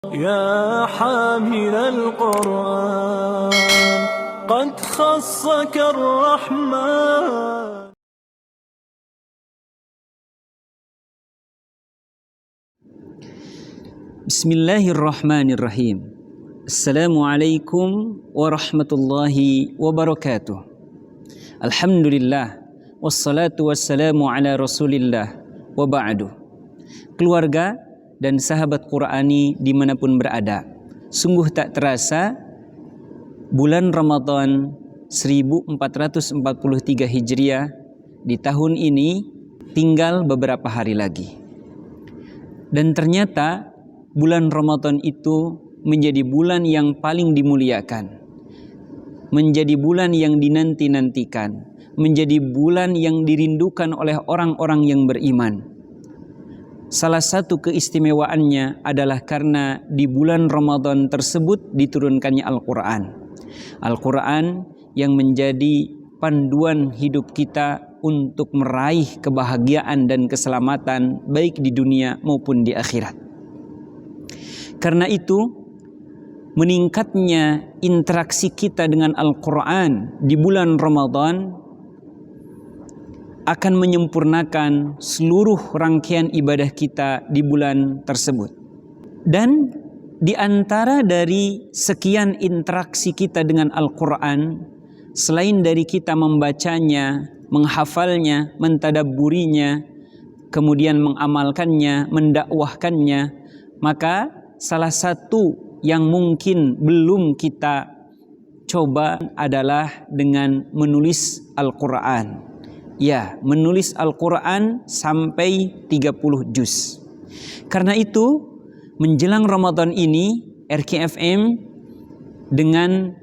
يا حامل القرآن قد خصك الرحمن. Bismillahirrahmanirrahim. Assalamualaikum warahmatullahi wabarakatuh. Alhamdulillah, wassalatu wassalamu ala rasulillah, wa ba'du. Keluarga dan sahabat Qur'ani dimanapun berada, sungguh tak terasa bulan Ramadan 1443 Hijriah di tahun ini tinggal beberapa hari lagi. Dan ternyata bulan Ramadan itu menjadi bulan yang paling dimuliakan, menjadi bulan yang dinanti-nantikan, menjadi bulan yang dirindukan oleh orang-orang yang beriman. Salah satu keistimewaannya adalah karena di bulan Ramadan tersebut diturunkannya Al-Quran. Al-Quran yang menjadi panduan hidup kita untuk meraih kebahagiaan dan keselamatan baik di dunia maupun di akhirat. Karena itu, meningkatnya interaksi kita dengan Al-Quran di bulan Ramadan akan menyempurnakan seluruh rangkaian ibadah kita di bulan tersebut. Dan di antara dari sekian interaksi kita dengan Al-Quran, selain dari kita membacanya, menghafalnya, mentadabburinya, kemudian mengamalkannya, mendakwahkannya, maka salah satu yang mungkin belum kita coba adalah dengan menulis Al-Quran. Ya, menulis Al-Quran sampai 30 juz. Karena itu, menjelang Ramadan ini, RKFM dengan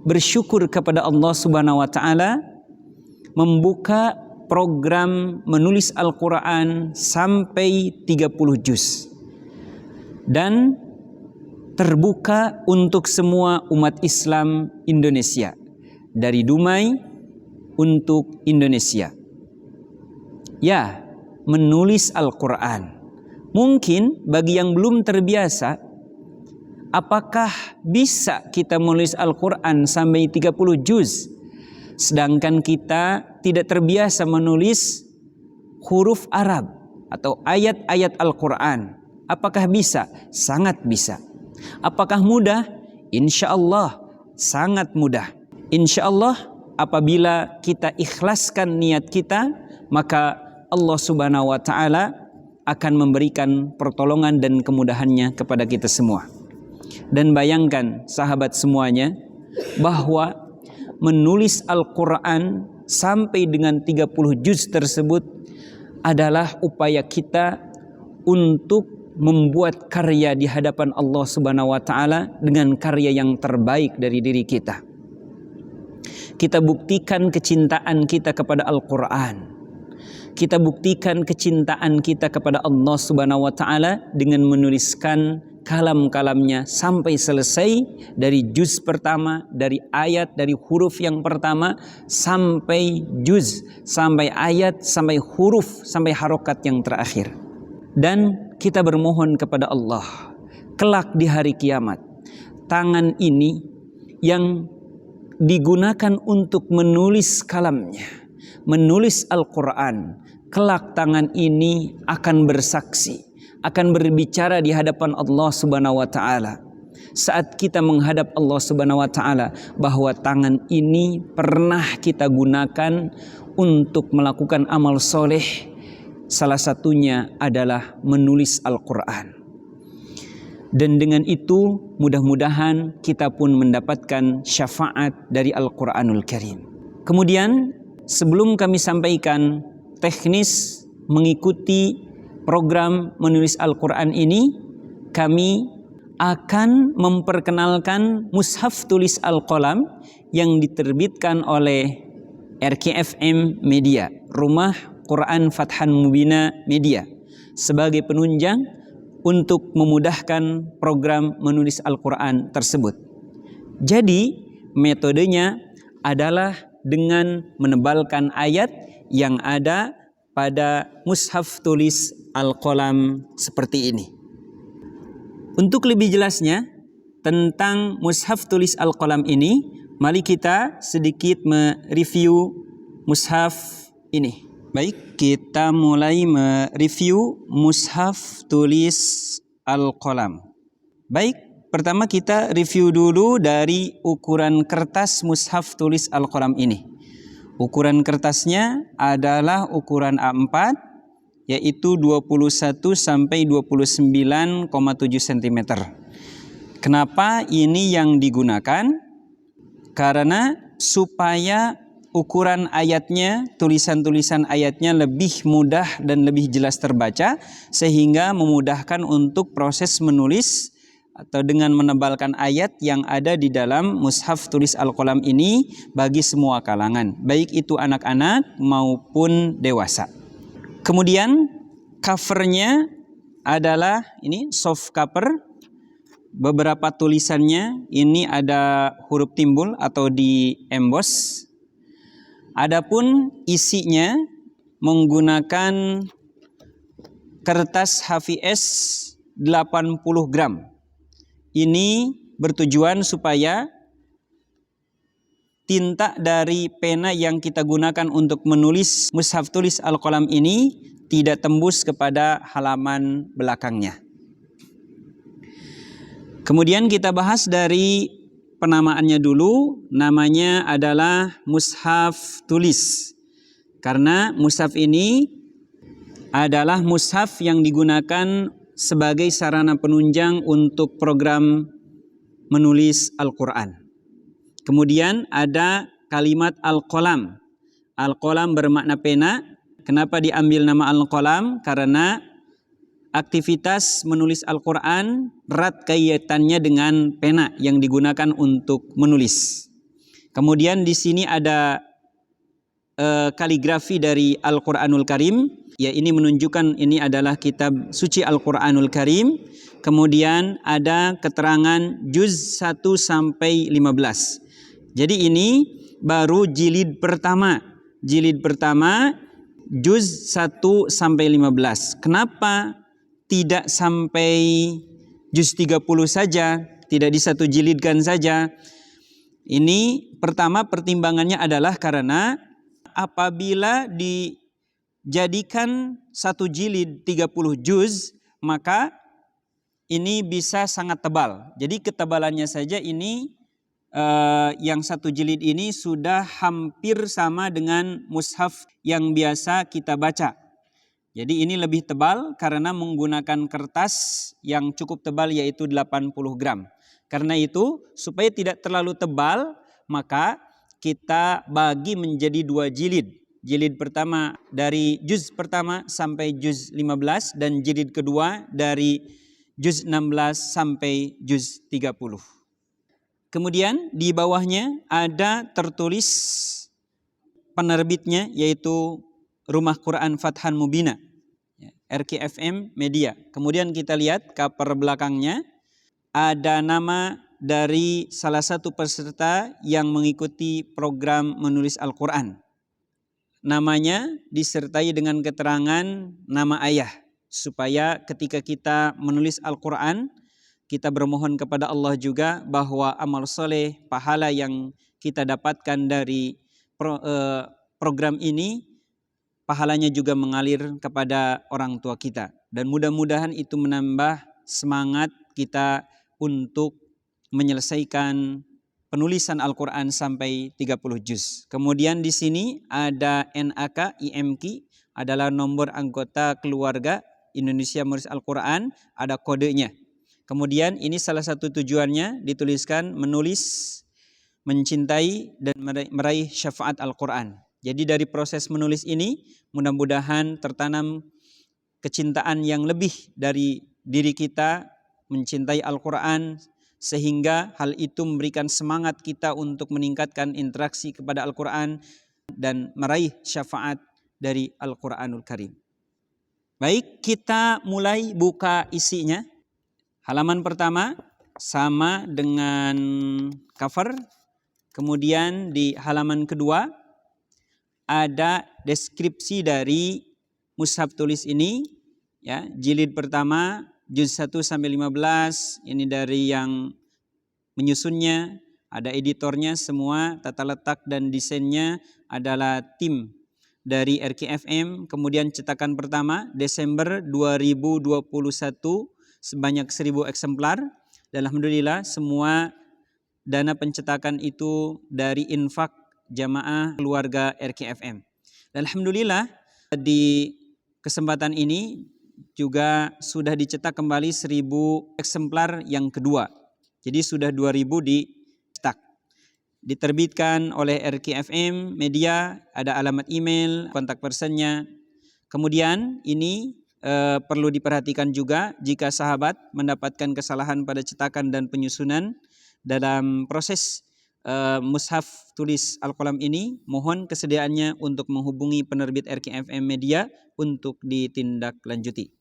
bersyukur kepada Allah Subhanahu wa Ta'ala membuka program menulis Al-Quran sampai 30 juz. Dan terbuka untuk semua umat Islam Indonesia, dari Dumai untuk Indonesia. Ya, menulis Al-Quran. Mungkin bagi yang belum terbiasa, apakah bisa kita menulis Al-Quran sampai 30 juz, sedangkan kita tidak terbiasa menulis huruf Arab atau ayat-ayat Al-Quran? Apakah bisa? Sangat bisa. Apakah mudah? Insya Allah sangat mudah. Insya Allah apabila kita ikhlaskan niat kita, maka Allah Subhanahu wa Ta'ala akan memberikan pertolongan dan kemudahannya kepada kita semua. Dan bayangkan sahabat semuanya, bahwa menulis Al-Quran sampai dengan 30 juz tersebut adalah upaya kita untuk membuat karya di hadapan Allah Subhanahu wa Ta'ala dengan karya yang terbaik dari diri kita. Kita buktikan kecintaan kita kepada Al-Quran. Kita buktikan kecintaan kita kepada Allah Subhanahu wa Ta'ala dengan menuliskan kalam-kalamnya sampai selesai, dari juz pertama, dari ayat, dari huruf yang pertama sampai juz, sampai ayat, sampai huruf, sampai harokat yang terakhir. Dan kita bermohon kepada Allah, kelak di hari kiamat, tangan ini yang digunakan untuk menulis kalamnya, menulis Al-Quran, kelak tangan ini akan bersaksi, akan berbicara di hadapan Allah Subhanahu wa Ta'ala. Saat kita menghadap Allah Subhanahu wa Ta'ala, bahwa tangan ini pernah kita gunakan untuk melakukan amal soleh, salah satunya adalah menulis Al-Quran. Dan dengan itu mudah-mudahan kita pun mendapatkan syafaat dari Al-Quranul Karim. Kemudian sebelum kami sampaikan teknis mengikuti program menulis Al-Quran ini, kami akan memperkenalkan mushaf tulis Al-Qalam yang diterbitkan oleh RKFM Media, Rumah Quran Fathan Mubina Media, sebagai penunjang untuk memudahkan program menulis Al-Quran tersebut. Jadi metodenya adalah dengan menebalkan ayat yang ada pada mushaf tulis Al-Qalam seperti ini. Untuk lebih jelasnya tentang mushaf tulis Al-Qalam ini, mari kita sedikit mereview mushaf ini. Baik, kita mulai mereview mushaf tulis Al-Qalam. Baik, pertama kita review dulu dari ukuran kertas mushaf tulis Al-Qalam ini. Ukuran kertasnya adalah ukuran A4, yaitu 21 sampai 29,7 cm. Kenapa ini yang digunakan? Karena supaya ukuran ayatnya, tulisan-tulisan ayatnya lebih mudah dan lebih jelas terbaca, sehingga memudahkan untuk proses menulis atau dengan menebalkan ayat yang ada di dalam mushaf tulis Al-Qalam ini bagi semua kalangan, baik itu anak-anak maupun dewasa. Kemudian covernya adalah ini soft cover. Beberapa tulisannya ini ada huruf timbul atau di emboss. Adapun isinya menggunakan kertas HVS 80 gram. Ini bertujuan supaya tinta dari pena yang kita gunakan untuk menulis mushaf tulis Al-Qalam ini tidak tembus kepada halaman belakangnya. Kemudian kita bahas dari penamaannya dulu. Namanya adalah mushaf tulis. Karena mushaf ini adalah mushaf yang digunakan sebagai sarana penunjang untuk program menulis Al-Quran. Kemudian ada kalimat Al-Qalam. Al-Qalam bermakna pena. Kenapa diambil nama Al-Qalam? Karena aktivitas menulis Al-Quran erat kaitannya dengan pena yang digunakan untuk menulis. Kemudian di sini ada kaligrafi dari Al-Quranul Karim. Ya, ini menunjukkan ini adalah kitab suci Al-Quranul Karim. Kemudian ada keterangan juz 1 sampai 15. Jadi ini baru jilid pertama. Jilid pertama juz 1 sampai 15. Kenapa tidak sampai juz 30 saja, tidak di satu jilidkan saja? Ini pertama pertimbangannya adalah karena apabila dijadikan satu jilid 30 juz, maka ini bisa sangat tebal. Jadi ketebalannya saja ini yang satu jilid ini sudah hampir sama dengan mushaf yang biasa kita baca. Jadi ini lebih tebal karena menggunakan kertas yang cukup tebal, yaitu 80 gram. Karena itu supaya tidak terlalu tebal, maka kita bagi menjadi 2 jilid. Jilid pertama dari juz pertama sampai juz 15 dan jilid kedua dari juz 16 sampai juz 30. Kemudian di bawahnya ada tertulis penerbitnya, yaitu Rumah Quran Fathan Mubina, RQFM Media. Kemudian kita lihat cover belakangnya, ada nama dari salah satu peserta yang mengikuti program menulis Al-Quran. Namanya disertai dengan keterangan nama ayah, supaya ketika kita menulis Al-Quran, kita bermohon kepada Allah juga bahwa amal soleh, pahala yang kita dapatkan dari program ini, pahalanya juga mengalir kepada orang tua kita. Dan mudah-mudahan itu menambah semangat kita untuk menyelesaikan penulisan Al-Quran sampai 30 juz. Kemudian di sini ada NAK, IMQ, adalah nomor anggota keluarga Indonesia Menulis Al-Quran, ada kodenya. Kemudian ini salah satu tujuannya dituliskan menulis, mencintai, dan meraih syafaat Al-Quran. Jadi dari proses menulis ini mudah-mudahan tertanam kecintaan yang lebih dari diri kita mencintai Al-Quran, sehingga hal itu memberikan semangat kita untuk meningkatkan interaksi kepada Al-Quran dan meraih syafaat dari Al-Quranul Karim. Baik, kita mulai buka isinya. Halaman pertama sama dengan cover. Kemudian di halaman kedua ada deskripsi dari mushaf tulis ini, ya, jilid pertama juz 1 sampai 15, ini dari yang menyusunnya, ada editornya, semua tata letak dan desainnya adalah tim dari RKFM. Kemudian cetakan pertama Desember 2021 sebanyak 1000 eksemplar. Dan alhamdulillah semua dana pencetakan itu dari infak jamaah keluarga RKFM. Dan alhamdulillah di kesempatan ini juga sudah dicetak kembali 1000 eksemplar yang kedua. Jadi sudah 2000 dicetak. Diterbitkan oleh RKFM Media, ada alamat email, kontak personnya. Kemudian ini perlu diperhatikan juga jika sahabat mendapatkan kesalahan pada cetakan dan penyusunan dalam proses mushaf tulis Al-Qalam ini, mohon kesediaannya untuk menghubungi penerbit RKFM Media untuk ditindaklanjuti.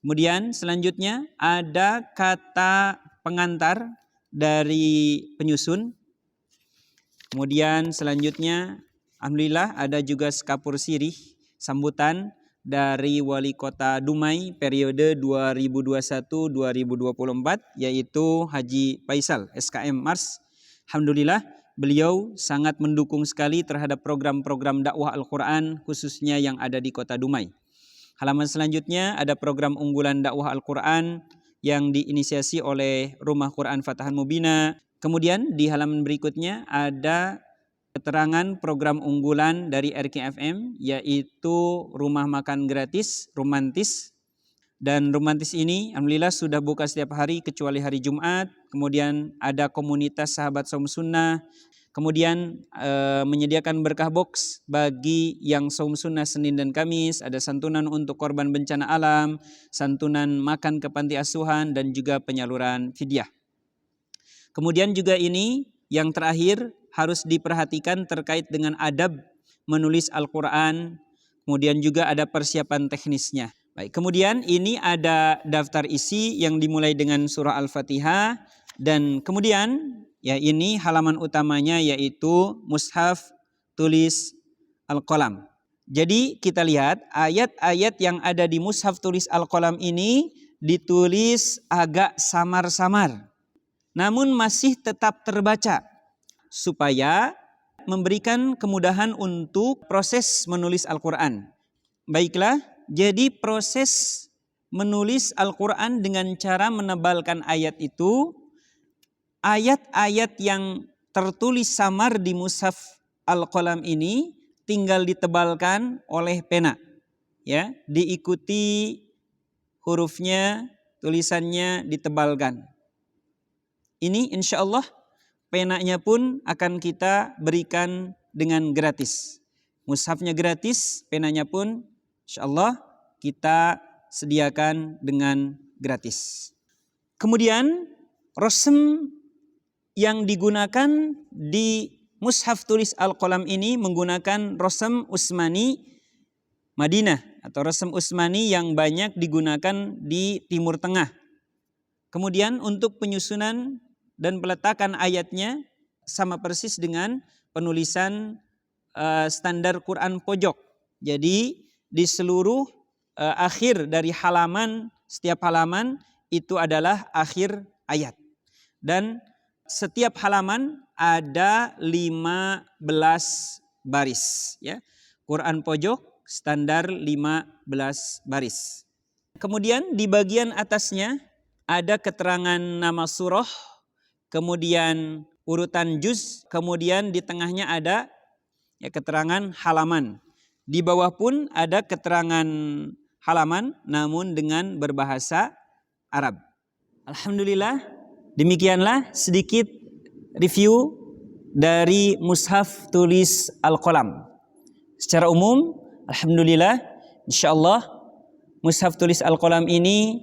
Kemudian selanjutnya ada kata pengantar dari penyusun. Kemudian selanjutnya alhamdulillah ada juga skapur sirih sambutan dari Wali Kota Dumai periode 2021-2024 yaitu Haji Faisal SKM Mars. Alhamdulillah beliau sangat mendukung sekali terhadap program-program dakwah Al-Quran khususnya yang ada di Kota Dumai. Halaman selanjutnya ada program unggulan dakwah Al-Quran yang diinisiasi oleh Rumah Quran Fatahan Mubina. Kemudian di halaman berikutnya ada keterangan program unggulan dari RKFM yaitu rumah makan gratis Romantis. Dan Romantis ini alhamdulillah sudah buka setiap hari kecuali hari Jumat. Kemudian ada komunitas sahabat saum sunnah. Kemudian menyediakan berkah box bagi yang saum sunnah Senin dan Kamis. Ada santunan untuk korban bencana alam, santunan makan ke panti asuhan, dan juga penyaluran fidyah. Kemudian juga ini yang terakhir harus diperhatikan terkait dengan adab menulis Al-Quran. Kemudian juga ada persiapan teknisnya. Baik, kemudian ini ada daftar isi yang dimulai dengan surah Al-Fatihah. Dan kemudian ya ini halaman utamanya yaitu mushaf tulis Al-Qalam. Jadi kita lihat ayat-ayat yang ada di mushaf tulis Al-Qalam ini ditulis agak samar-samar. Namun masih tetap terbaca supaya memberikan kemudahan untuk proses menulis Al-Quran. Baiklah, jadi proses menulis Al-Quran dengan cara menebalkan ayat itu, ayat-ayat yang tertulis samar di mushaf Al-Qalam ini tinggal ditebalkan oleh pena, ya, diikuti hurufnya, tulisannya ditebalkan. Ini insya Allah penanya pun akan kita berikan dengan gratis. Mushafnya gratis, penanya pun insya Allah kita sediakan dengan gratis. Kemudian rosem yang digunakan di mushaf tulis Al-Qalam ini menggunakan rosem Utsmani Madinah atau rosem Utsmani yang banyak digunakan di Timur Tengah. Kemudian untuk penyusunan dan peletakan ayatnya sama persis dengan penulisan standar Quran pojok. Jadi di seluruh akhir dari halaman, setiap halaman itu adalah akhir ayat. Dan setiap halaman ada 15 baris, ya. Quran pojok standar 15 baris. Kemudian di bagian atasnya ada keterangan nama surah, kemudian urutan juz, kemudian di tengahnya ada ya keterangan halaman. Di bawah pun ada keterangan halaman namun dengan berbahasa Arab. Alhamdulillah, demikianlah sedikit review dari mushaf tulis Al-Qalam. Secara umum, alhamdulillah, insyaallah mushaf tulis Al-Qalam ini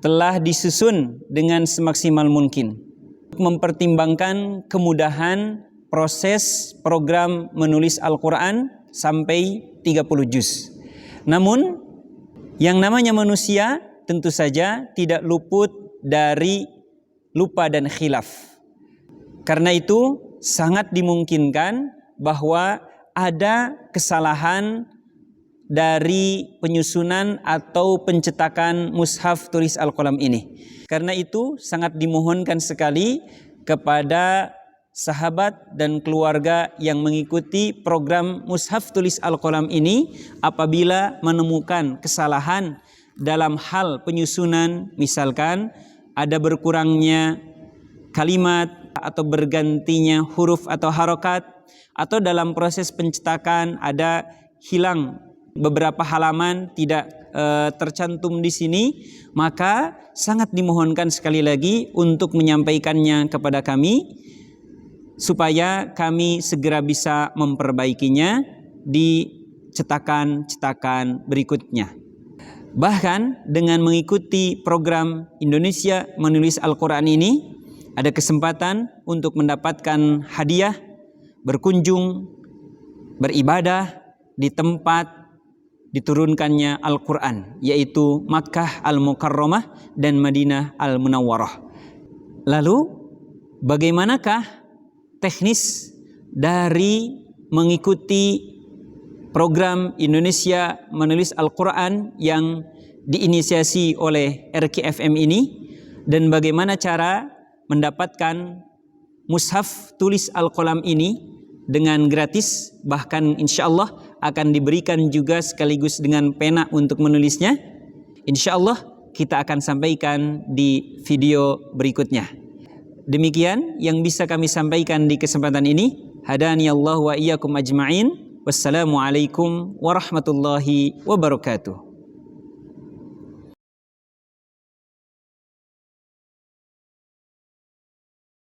telah disusun dengan semaksimal mungkin, mempertimbangkan kemudahan proses program menulis Al-Quran sampai 30 juz. Namun yang namanya manusia tentu saja tidak luput dari lupa dan khilaf. Karena itu sangat dimungkinkan bahwa ada kesalahan dari penyusunan atau pencetakan mushaf tulis Al-Qalam ini. Karena itu sangat dimohonkan sekali kepada sahabat dan keluarga yang mengikuti program mushaf tulis Al-Qalam ini, apabila menemukan kesalahan dalam hal penyusunan, misalkan ada berkurangnya kalimat atau bergantinya huruf atau harokat, atau dalam proses pencetakan ada hilang beberapa halaman tidak tercantum di sini, maka sangat dimohonkan sekali lagi untuk menyampaikannya kepada kami supaya kami segera bisa memperbaikinya di cetakan-cetakan berikutnya. Bahkan dengan mengikuti program Indonesia Menulis Al-Quran ini, ada kesempatan untuk mendapatkan hadiah, berkunjung, beribadah di tempat diturunkannya Al-Quran, yaitu Makkah Al-Mukarramah dan Madinah Al-Munawwarah. Lalu bagaimanakah teknis dari mengikuti program Indonesia Menulis Al-Quran yang diinisiasi oleh RKFM ini, dan bagaimana cara mendapatkan mushaf tulis Al-Qalam ini dengan gratis, bahkan insya Allah akan diberikan juga sekaligus dengan pena untuk menulisnya. Insya Allah kita akan sampaikan di video berikutnya. Demikian yang bisa kami sampaikan di kesempatan ini. Hadani Allah wa iyyakum ajma'in. Wassalamualaikum warahmatullahi wabarakatuh.